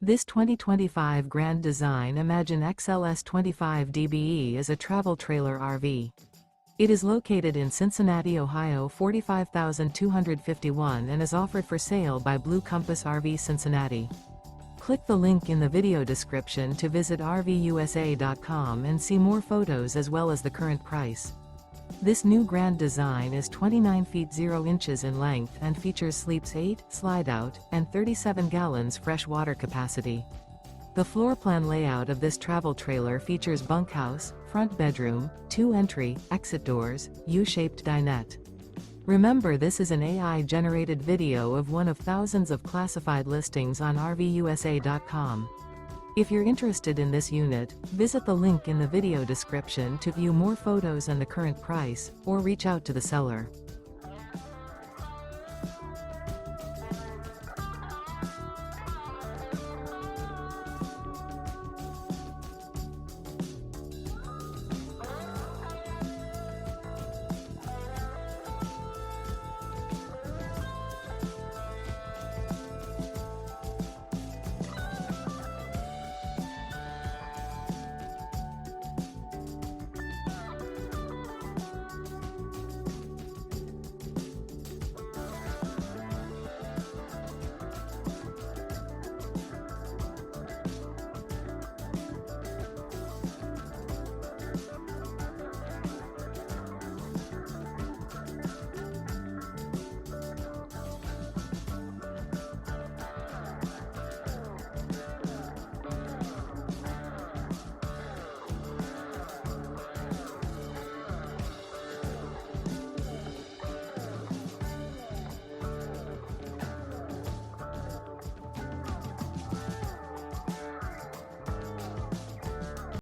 This 2025 Grand Design Imagine XLS 25 dBe is a travel trailer RV. It is located in Cincinnati, Ohio 45251 and is offered for sale by Blue Compass RV Cincinnati. Click the link in the video description to visit RVUSA.com and see more photos as well as the current price. This new Grand Design is 29 feet 0 inches in length and features sleeps 8, slide-out, and 37 gallons fresh water capacity. The floor plan layout of this travel trailer features bunkhouse, front bedroom, 2 entry, exit doors, U-shaped dinette. Remember, this is an AI-generated video of one of thousands of classified listings on RVUSA.com. If you're interested in this unit, visit the link in the video description to view more photos and the current price, or reach out to the seller.